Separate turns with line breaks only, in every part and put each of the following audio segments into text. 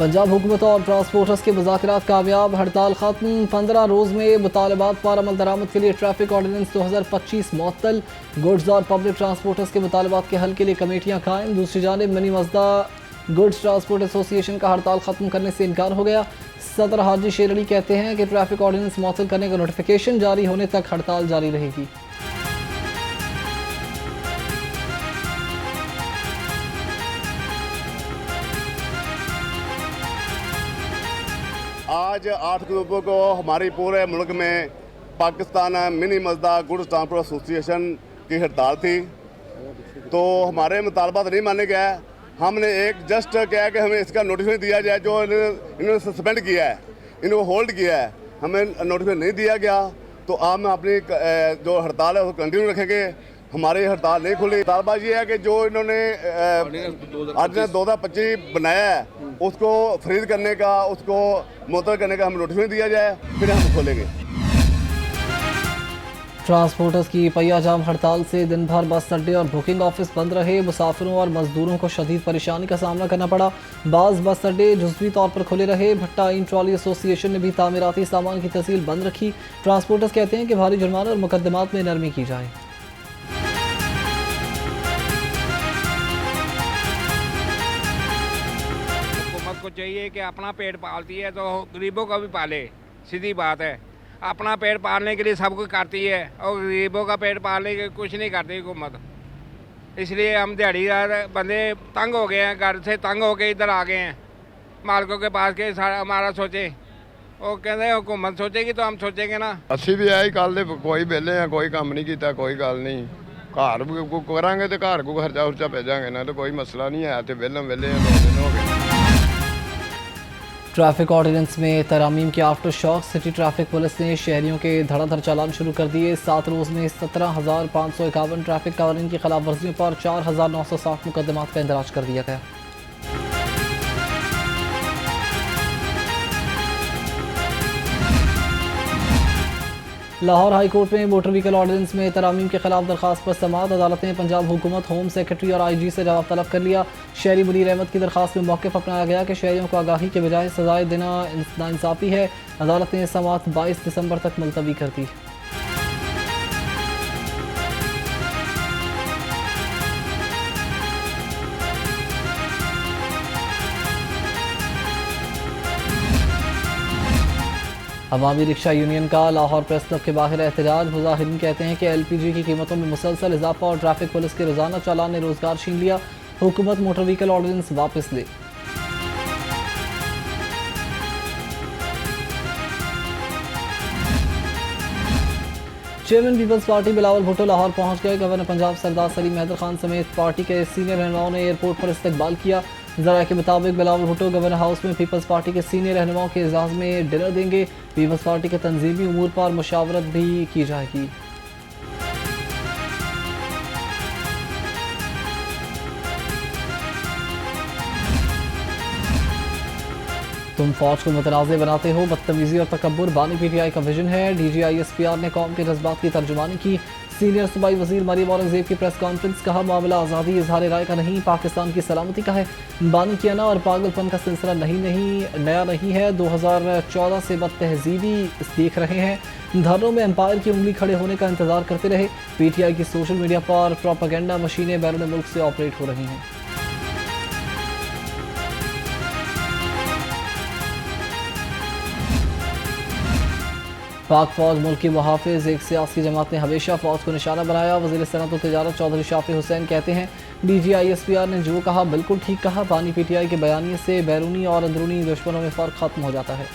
पंजाब हुकूमत और ट्रांसपोर्टर्स के मुज़ाकरात कामयाब, हड़ताल खत्म। 15 रोज़ में मुतालबात पर अमल दरामद के लिए ट्रैफिक ऑर्डिनेंस 2025 मुअत्तल। गुड्स और पब्लिक ट्रांसपोर्टर्स के मुतालबात के हल के लिए कमेटियाँ कायम। दूसरी जानिब mini Mazda goods transport association का हड़ताल ख़त्म करने से इनकार हो गया। सदर हाजी शेर अली कहते हैं कि ट्रैफिक ऑर्डिनेंस मुअत्तल करने का नोटिफिकेशन जारी होने तक हड़ताल जारी रहेगी।
आज 8 अक्टूबर को हमारे पूरे मुल्क में Pakistan mini Mazda goods transport association की हड़ताल थी, तो हमारे मुतालबात नहीं माने गया है। हमने एक जस्ट क्या है कि हमें इसका नोटिफिकेशन दिया जाए, जो इन्होंने सस्पेंड किया है, इन्होंने होल्ड किया है, हमें नोटिफिकेशन नहीं दिया गया। तो हम अपनी जो हड़ताल है वो कंटिन्यू रखेंगे। हमारी हड़ताल नहीं खुली। मुतालबा ये है कि जो इन्होंने ऑर्डिनेंस 2025 बनाया है उसको फ्रीज करने का, उसको मुअत्तल करने का हमें नोटिफिकेशन दिया जाए, फिर हम खोलेंगे।
ट्रांसपोर्टर्स की पहिया जाम हड़ताल से दिन भर बस अड्डे और बुकिंग ऑफिस बंद रहे। मुसाफिरों और मजदूरों को शदीद परेशानी का सामना करना पड़ा। बाज़ बस अड्डे जुज़वी तौर पर खुले रहे। भट्टा इन ट्रॉली एसोसिएशन ने भी तामीराती सामान की तहसील बंद रखी। ट्रांसपोर्टर्स कहते हैं कि भारी जुर्माना और मुकदमात में नरमी की जाए।
हुकूमत को चाहिए कि अपना पेट पालती है तो गरीबों का भी पाले, सीधी बात है। अपना पेट पालने के लिए सब कुछ करती है और गरीबों का पेट पालने के कुछ नहीं करती हुकूमत। इसलिए हम दिहाड़ीदार बंदे तंग हो गए हैं, घर से तंग हो के इधर आ गए हैं। मालिकों के पास के हमारा सोचे, वो कहते हैं हुकूमत सोचेगी तो हम सोचेंगे ना।
ਅਸੀਂ ਵੀ ਆਈ ਕੱਲ ਦੇ ਕੋਈ ਵਿਹਲੇ ਆ, ਕੋਈ ਕੰਮ ਨਹੀਂ ਕੀਤਾ, ਕੋਈ ਗੱਲ ਨਹੀਂ। ਘਰ ਕਰਾਂਗੇ ਤੇ ਘਰ ਕੋ ਖਰਚਾ ਖੁਰਚਾ ਭੇਜਾਂਗੇ ਨਾ, ਤੇ ਕੋਈ ਮਸਲਾ ਨਹੀਂ ਹੈ। ਤੇ ਵਿਹਲੇ ਆ 2 दिन हो गए।
ट्रैफिक ऑर्डिनेंस में तरमीम के after shock, city traffic police ने शहरियों के धड़ाधड़ चालान शुरू कर दिए। 7 रोज़ में 17,551 ट्रैफिक कानून की खिलाफ वर्जियों पर 4,960 मुकदमात का इंदराज कर दिया गया। लाहौर हाई कोर्ट में मोटर व्हीकल ऑर्डिनेंस में तरमीम के खिलाफ दरखास्त पर समाअत। अदालत ने पंजाब हुकूमत, होम सेक्रेटरी और IG से जवाब तलब कर लिया। शहरी मुनीर अहमद की दरखास्त में मौक़िफ़ अपनाया गया कि शहरियों को आगाही के बजाय सजाएं देना नाइंसाफ़ी है। अदालत ने समाअत 22 दिसंबर तक मुलतवी कर दी। अवामी रिक्शा यूनियन का लाहौर प्रेस क्लब के बाहर एहतजाज। मुजाहिरीन कहते हैं कि LPG की कीमतों में मुसलसल इजाफा और ट्रैफिक पुलिस के रोजाना चालान ने रोजगार छीन लिया। हुकूमत मोटर व्हीकल ऑर्डिनेंस वापस ले। चेयरमैन पीपल्स पार्टी बिलावल भुट्टो लाहौर पहुंच गए। गवर्नर पंजाब सरदार सलीम हैदर खान समेत पार्टी के सीनियर रहनुमाओं ने एयरपोर्ट पर इस्तकबाल किया। ज़राए के मुताबिक बिलावल भुट्टो गवर्नर हाउस में पीपल्स पार्टी के सीनियर रहनुमाओं के एजाज़ में डिनर देंगे। पीपल्स पार्टी के तंजीमी उमूर पर मुशावरत भी की जाएगी। तुम फौज को मुतनाज़ बनाते हो, बदतमीज़ी और तकब्बुर बानी PTI का विजन है। DG ISPR ने कौम के जज्बात की तर्जुमानी की। सीनियर सूबाई वज़ीर मरियम औरंगज़ेब की प्रेस कॉन्फ्रेंस, कहा मामला आज़ादी इजहार राय का नहीं, पाकिस्तान की सलामती का है। बानी कियाना और पागलपन का सिलसिला नया नहीं है। 2014 से बदतहजीबी देख रहे हैं। धरनों में एम्पायर की उंगली खड़े होने का इंतजार करते रहे। PTI की सोशल मीडिया पर प्रोपेगेंडा मशीनें बैरून मुल्क से ऑपरेट हो रही हैं। पाक फौज मुल्क की मुहाफिज, एक सियासी जमात ने हमेशा फौज को निशाना बनाया। वज़ीर सनअत और तिजारत चौधरी शाफी हुसैन कहते हैं DG ISPR ने जो कहा बिल्कुल ठीक कहा। बानी PTI के बयानिए से बैरूनी और अंदरूनी दुश्मनों में फ़र्क खत्म हो जाता है।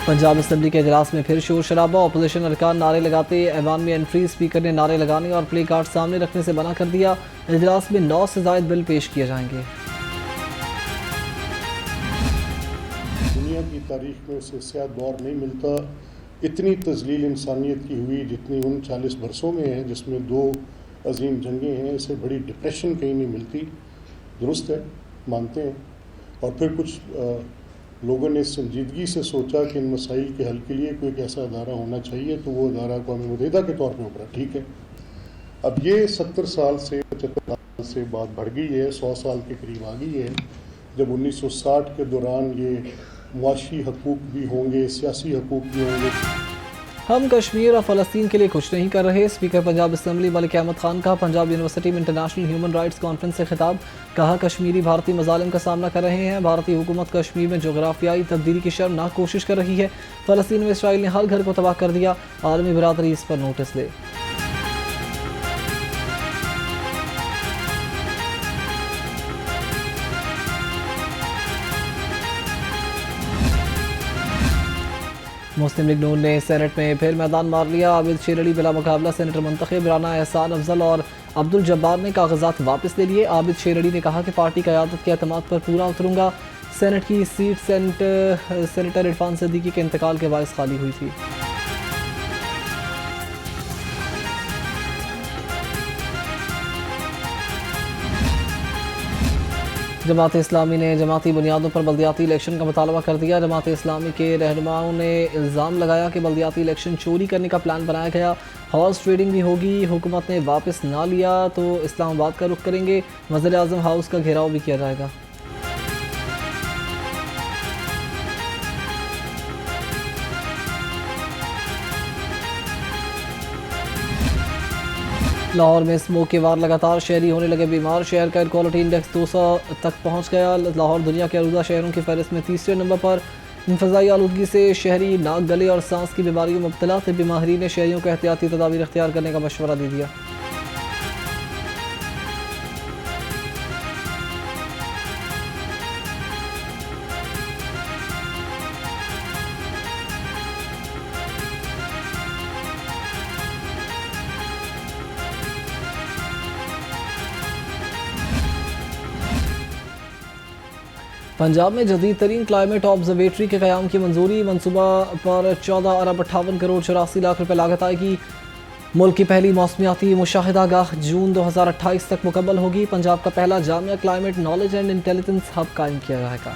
पंजाब असम्बली के इजलास में फिर शोर शराबा। अपोजिशन अरकान नारे लगाते, ऐवान में एंट्री। स्पीकर ने नारे लगाने और प्ले कार्ड सामने रखने से मना कर दिया। इजलास में 9 से ज़ायद बिल पेश किए जाएंगे।
दुनिया की तारीख में उससे स्याद दौर नहीं मिलता। इतनी तजलील इंसानियत की हुई जितनी उन 40 बरसों में है, जिसमें 2 अजीम जंगें हैं। इससे बड़ी डिप्रेशन कहीं नहीं मिलती। दुरुस्त है, मानते हैं। और फिर कुछ लोगों ने संजीदगी से सोचा कि इन मसाइल के हल के लिए कोई एक ऐसा अदारा होना चाहिए, तो वो अदारा अक़वाम मुत्तहिदा के तौर पर उभरा। ठीक है, अब ये 70 साल से 75 साल से बात बढ़ गई है, 100 साल के करीब आ गई है, जब 1960 के दौरान ये मुआशी हकूक़ भी होंगे, सियासी हकूक़ भी होंगे।
हम कश्मीर और फ़लस्तीन के लिए कुछ नहीं कर रहे। स्पीकर पंजाब असम्बली मलिक अहमद खान का पंजाब यूनिवर्सिटी में इंटरनेशनल ह्यूमन राइट्स कॉन्फ्रेंस से खिताब। कहा, कश्मीरी भारतीय मजालिम का सामना कर रहे हैं। भारतीय हुकूमत कश्मीर में जोग्राफियाई तब्दीली की शर्मनाक कोशिश कर रही है। फ़लस्तीन में इसराइल ने हर घर को तबाह कर दिया। आलमी बिरादरी इस पर नोटिस ले। मुस्लिम लीग नून ने सेनेट में फिर मैदान मार लिया। आबिद शेर अली बिला मुकाबला सेनेटर मुंतखब, राना एहसान अफजल और अब्दुल जब्बार ने कागजात वापस ले लिए। आबिद शेर अली ने कहा कि पार्टी क़यादत के एतमाद पर पूरा उतरूंगा। सेनेट की सीट सेनेटर इरफान सिद्दीकी के इंतकाल के बायस खाली हुई थी। जमात इस्लामी ने जमाती बुनियादों पर बल्दियाती इलेक्शन का मुतालबा कर दिया। जमात इस्लामी के रहनुमाओं ने इल्ज़ाम लगाया कि बल्दियाती इलेक्शन चोरी करने का प्लान बनाया गया। हॉर्स ट्रेडिंग भी होगी। हुकूमत ने वापस ना लिया तो इस्लामाबाद का रुख करेंगे। वज़ीर आज़म हाउस का घेराव भी किया जाएगा। लाहौर में स्मोक के वार लगातार, शहरी होने लगे बीमार। शहर का एयर क्वालिटी इंडेक्स 200 तक पहुंच गया। लाहौर दुनिया के आलूदा शहरों की फहरिस्त में तीसरे नंबर पर। इंफजाई आलूदगी से शहरी नाक, गले और सांस की बीमारियों में मुब्तला थे। बीमारी ने शहरियों को एहतियाती तदाबीर अख्तियार करने का मशवरा दे दिया। पंजाब में जदीद तरीन क्लाइमेट ऑब्जर्वेटरी के क़याम की मंजूरी। मनसूबा पर 14 अरब 58 करोड़ 84 लाख रुपए लागत आएगी। मुल्क की पहली मौसमियाती मुशाहिदा गाह जून 2028 तक मुकम्मल होगी। पंजाब का पहला Jamia climate knowledge and intelligence hub कायम किया जाएगा।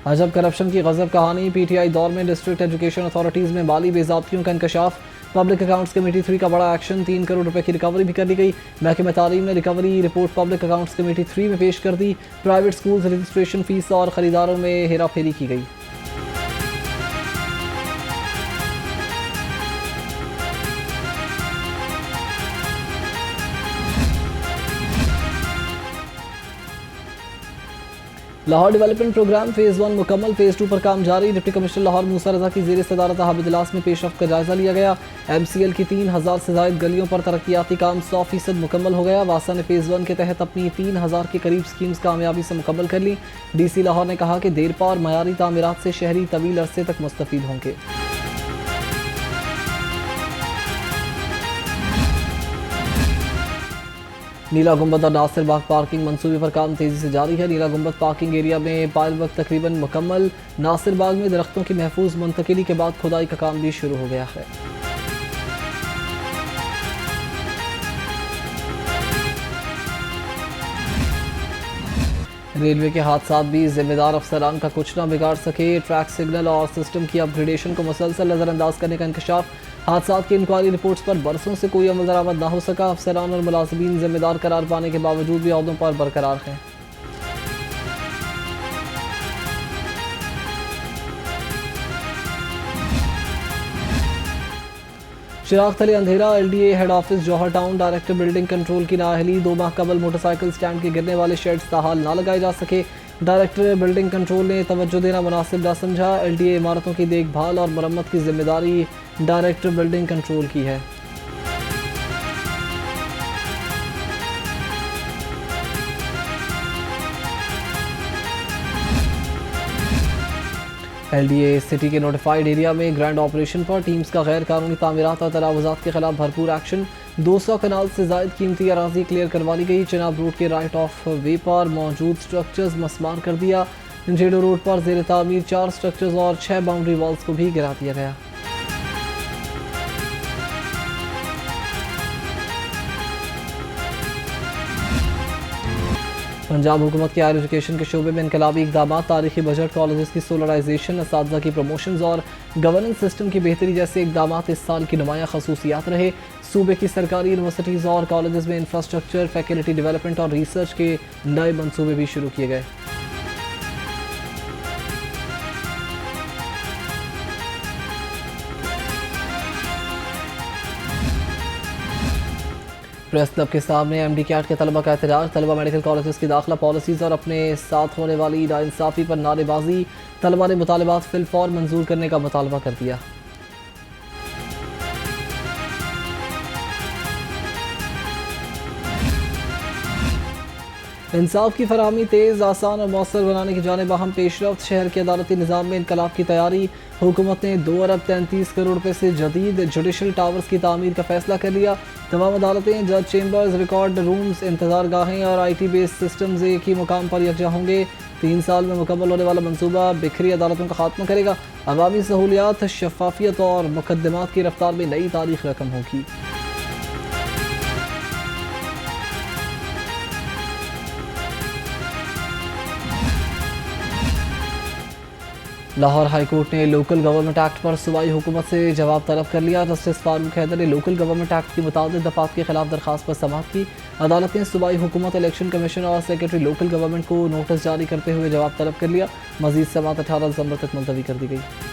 अजब करप्शन की गजब कहानी। पीटीआई दौर में डिस्ट्रिक्ट एजुकेशन अथॉरिटीज़ में माली बेज़ाब्तियों का इंकशाफ। पब्लिक अकाउंट्स कमेटी 3 का बड़ा एक्शन। 3 करोड़ रुपए की रिकवरी भी कर ली गई। महकमे तालीम ने recovery report public accounts committee 3 में पेश कर दी। प्राइवेट स्कूल रजिस्ट्रेशन फीस और ख़रीदारों में हेराफेरी की गई। लाहौर डेवलपमेंट प्रोग्राम फेज़ 1 मुकम्मल, फेज़ 2 पर काम जारी। डिप्टी कमिश्नर लाहौर मूसा रजा की ज़ेर सदारत हाबिदिलास में पेशरफ्त का जायजा लिया गया। MCL की 3000 से ज़ायद गलियों पर तरक्याती काम 100% मुकम्मल हो गया। वासा ने फेज़ 1 के तहत अपनी 3000 के करीब स्कीम्स कामयाबी से मुकम्मल कर ली। DC लाहौर ने कहा कि देरपा और मयारी तामीरात से शहरी तवील अरसे तक मुस्तफ़ीद होंगे। नीला गुंबद और नासिर बाग पार्किंग मंसूबे पर काम तेजी से जारी है। नीला गुंबद पार्किंग एरिया में पायल वक्त तकरीबन मुकम्मल। नासिर बाग में दरख्तों की महफूज मुंतकिली के बाद खुदाई का काम भी शुरू हो गया है। रेलवे के हादसात भी जिम्मेदार अफसरान का कुछ ना बिगाड़ सके। ट्रैक सिग्नल और सिस्टम की अपग्रेडेशन को मुसलसल नज़रअंदाज करने का इंकशाफ। हादसात की इंक्वायरी रिपोर्ट्स पर बरसों से कोई अमल दरामद ना हो सका। अफसरान और मुलाजिमीन जिम्मेदार करार पाने के बावजूद भी अहदों पर बरकरार हैं। चिराग तले अंधेरा। LDA हेड ऑफिस जौहर टाउन। डायरेक्टर बिल्डिंग कंट्रोल की नाअहली। 2 माह कबल मोटरसाइकिल स्टैंड के गिरने वाले शेड्स ताहाल ना लगाए जा सके। डायरेक्टर बिल्डिंग कंट्रोल ने तवज्जो देना मुनासिब ना समझा। LDA इमारतों की देखभाल और मरम्मत की जिम्मेदारी डायरेक्टर बिल्डिंग कंट्रोल की है। LDA सिटी के नोटिफाइड एरिया में ग्रैंड ऑपरेशन पर टीम्स का गैर कानूनी तामीरात और तनावुजात के खिलाफ भरपूर एक्शन। 200 कनाल से जायद कीमती अराजी क्लियर करवा ली गई। चनाब रोड के राइट ऑफ वे पर मौजूद स्ट्रक्चर्स मस्मार कर दिया। जेडो रोड पर जेर तामीर 4 स्ट्रक्चर्स और 6 बाउंड्री वॉल्स को भी गिरा दिया गया। पंजाब हुकूमत के हायर एजुकेशन के शोबे में इनकलाबी इकदाम, तारीखी बजट, कॉलेजेस की सोलराइजेशन, असातिज़ा की प्रमोशंस और गवर्नेंस सिस्टम की बेहतरी जैसे इकदाम इस साल की नुमाया खसूसियात रहे। सूबे की सरकारी यूनिवर्सिटीज़ और कॉलेजेस में इंफ्रास्ट्रक्चर, फैकल्टी डेवलपमेंट और रिसर्च के नए मनसूबे भी शुरू किए गए। प्रेस क्लब के सामने MD कैट के तलबा का एहतजाज, तलबा मेडिकल कॉलेजेस की दाखिला पॉलिसीज़ और अपने साथ होने वाली नाइंसाफ़ी पर नारेबाजी, तलबा ने मुतालबात फिलफौर मंजूर करने का मुतालबा कर दिया। इंसाफ की फराहमी तेज़, आसान और मौसर बनाने की जानिब अहम पेशरफ्त, शहर के अदालती निज़ाम में इनकलाब की तैयारी। हुकूमत ने 2 अरब 33 करोड़ रुपये से जदीद जुडिशल टावर्स की तामीर का फैसला कर लिया। तमाम अदालतें, जज चेंबर्स, रिकॉर्ड रूम्स, इंतजार गाहें और IT बेस्ड सिस्टम्स एक ही मुकाम पर यकजा होंगे। 3 साल में मुकम्मल होने वाला मनसूबा बिखरी अदालतों का खात्मा करेगा। अवामी सहूलियात, शफाफियत और मुकदमात की रफ्तार में नई तारीख रकम होगी। लाहौर हाई कोर्ट ने लोकल गवर्नमेंट एक्ट पर सूबाई हुकूमत से जवाब तलब कर लिया। जस्टिस फारूक हैदर ने लोकल गवर्नमेंट एक्ट की मुताबिक दफात के खिलाफ दरखास्त पर समाअत की। अदालत ने सूबाई हुकूमत, इलेक्शन कमीशन और सेक्रेटरी लोकल गवर्नमेंट को नोटिस जारी करते हुए जवाब तलब कर लिया। मजीद समाअत 18 दिसंबर तक मुलतवी कर दी गई।